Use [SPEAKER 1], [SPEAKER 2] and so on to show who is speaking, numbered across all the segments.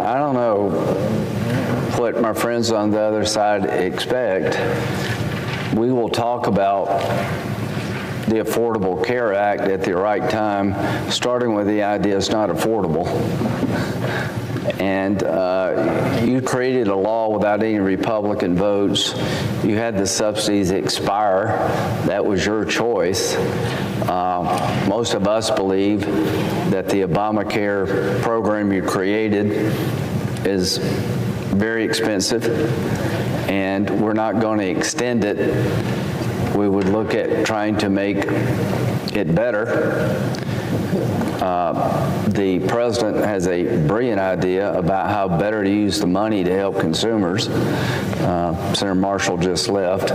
[SPEAKER 1] I don't know what my friends on the other side expect. We will talk about the Affordable Care Act at the right time, starting with the idea it's not affordable. And you created a law without any Republican votes. You had the subsidies expire. That was your choice. Most of us believe that the Obamacare program you created is very expensive, and we're not going to extend it. We would look at trying to make it better. The president has a brilliant idea about how better to use the money to help consumers. Senator Marshall just left.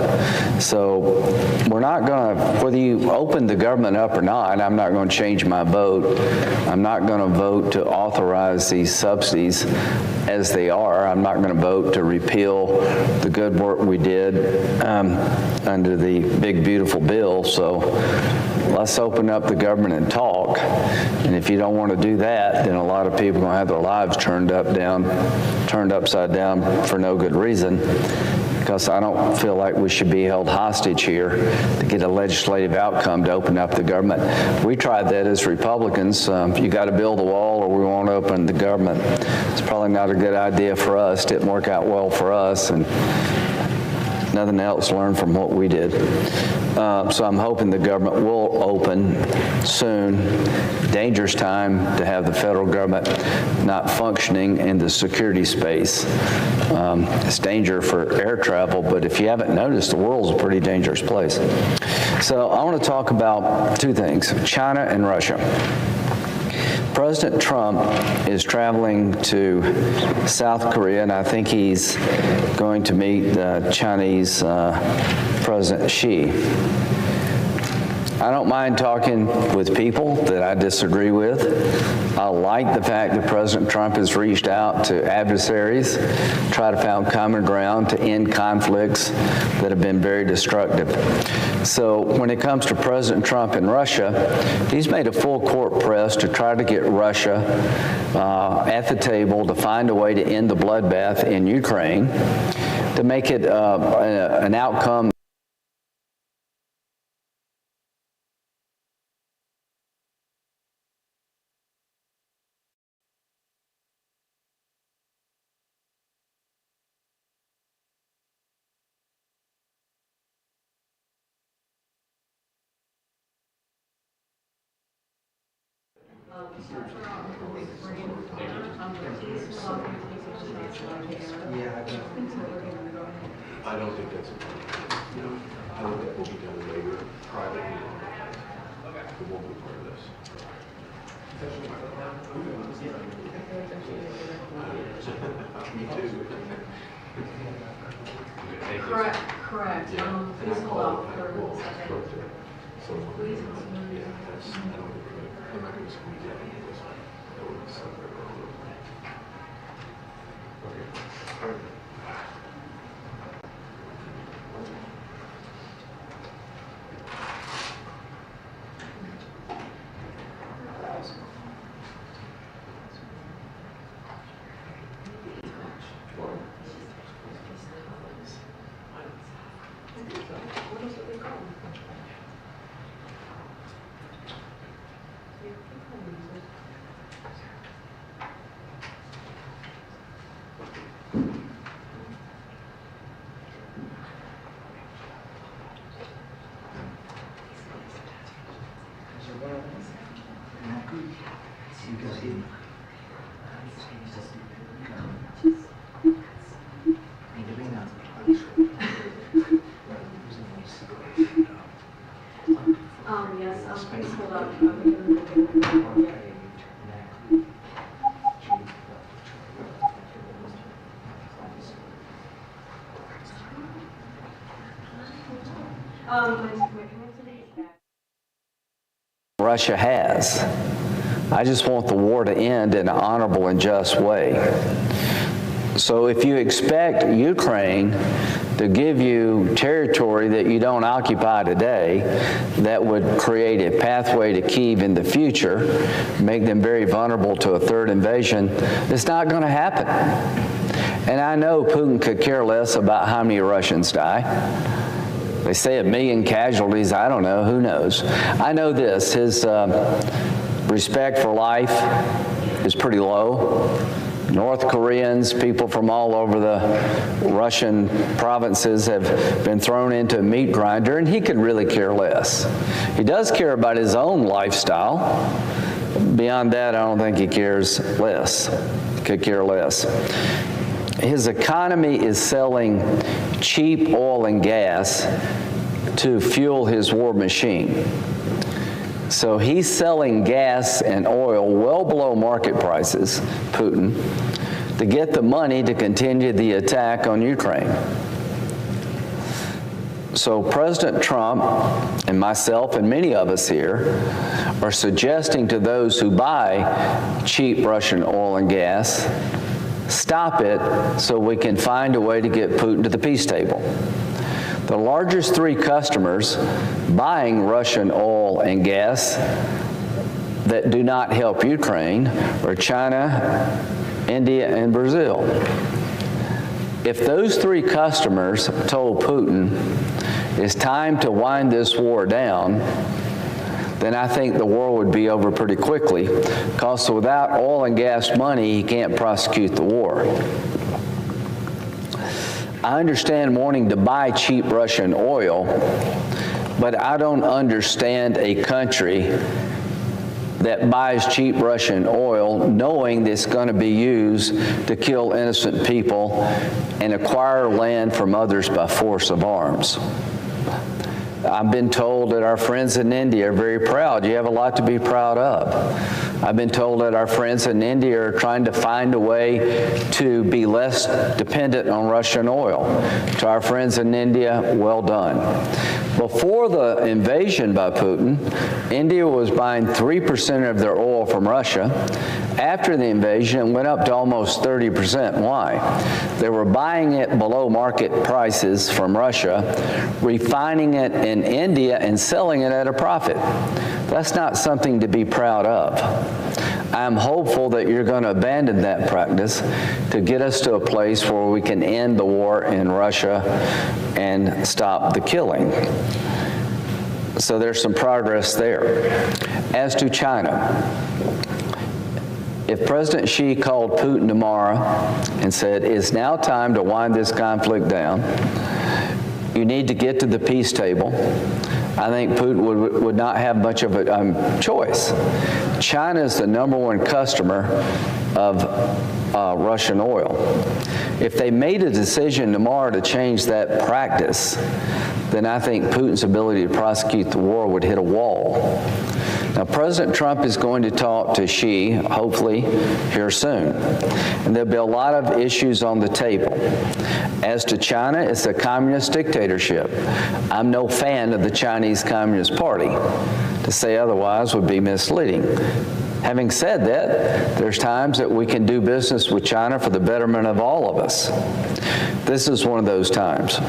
[SPEAKER 1] So we're not going to, whether you open the government up or not, I'm not going to change my vote. I'm not going to vote to authorize these subsidies as they are. I'm not going to vote to repeal the good work we did under the big, beautiful bill. So let's open up the government and talk. And if you don't want to do that, then a lot of people are going to have their lives turned upside down for no good reason. Because I don't feel like we should be held hostage here to get a legislative outcome to open up the government. We tried that as Republicans. You got to build a wall or we won't open the government. It's probably not a good idea for us. Didn't work out well for us, and nothing else learned from what we did. So I'm hoping the government will open soon. Dangerous time to have the federal government not functioning in the security space. It's danger for air travel, but if you haven't noticed, the world's a pretty dangerous place. So I want to talk about two things, China and Russia. President Trump is traveling to South Korea, and I think he's going to meet Chinese President Xi. I don't mind talking with people that I disagree with. I like the fact that President Trump has reached out to adversaries, try to find common ground to end conflicts that have been very destructive. So when it comes to President Trump and Russia, he's made a full court press to try to get Russia at the table to find a way to end the bloodbath in Ukraine, to make it an outcome
[SPEAKER 2] I don't think that's a problem. No, I think that will be done later, privately. It won't be part of this. Me too.
[SPEAKER 3] Correct. Please hold off for a second. Please.
[SPEAKER 2] Yeah, that's, I'm not going to squeeze that into this one. That would be somewhere wrong. Okay. All right.
[SPEAKER 3] Yes, please hold on.
[SPEAKER 1] Russia has. I just want the war to end in an honorable and just way. So if you expect Ukraine to give you territory that you don't occupy today that would create a pathway to Kyiv in the future, make them very vulnerable to a third invasion. It's not going to happen. And I know Putin could care less about how many Russians die. They say 1 million casualties. I don't know. Who knows? I know this. His respect for life is pretty low. North Koreans, people from all over the Russian provinces have been thrown into a meat grinder, and he could really care less. He does care about his own lifestyle. Beyond that, I don't think he cares less. Could care less. His economy is selling cheap oil and gas to fuel his war machine. So he's selling gas and oil well below market prices, Putin, to get the money to continue the attack on Ukraine. So President Trump and myself and many of us here are suggesting to those who buy cheap Russian oil and gas, stop it so we can find a way to get Putin to the peace table. The largest 3 customers buying Russian oil and gas that do not help Ukraine are China, India, and Brazil. If those 3 customers told Putin it's time to wind this war down, then I think the war would be over pretty quickly, because without oil and gas money, he can't prosecute the war. I understand wanting to buy cheap Russian oil, but I don't understand a country that buys cheap Russian oil knowing that it's going to be used to kill innocent people and acquire land from others by force of arms. I've been told that our friends in India are very proud. You have a lot to be proud of. I've been told that our friends in India are trying to find a way to be less dependent on Russian oil. To our friends in India, well done. Before the invasion by Putin, India was buying 3% of their oil from Russia. After the invasion, it went up to almost 30%. Why? They were buying it below market prices from Russia, refining it in India, and selling it at a profit. That's not something to be proud of. I'm hopeful that you're going to abandon that practice to get us to a place where we can end the war in Russia and stop the killing. So there's some progress there. As to China, if President Xi called Putin tomorrow and said, it's now time to wind this conflict down, you need to get to the peace table, I think Putin would not have much of a choice. China is the #1 customer of Russian oil. If they made a decision tomorrow to change that practice, then I think Putin's ability to prosecute the war would hit a wall. Now, President Trump is going to talk to Xi, hopefully, here soon. And there'll be a lot of issues on the table. As to China, it's a communist dictatorship. I'm no fan of the Chinese Communist Party. To say otherwise would be misleading. Having said that, there's times that we can do business with China for the betterment of all of us. This is one of those times.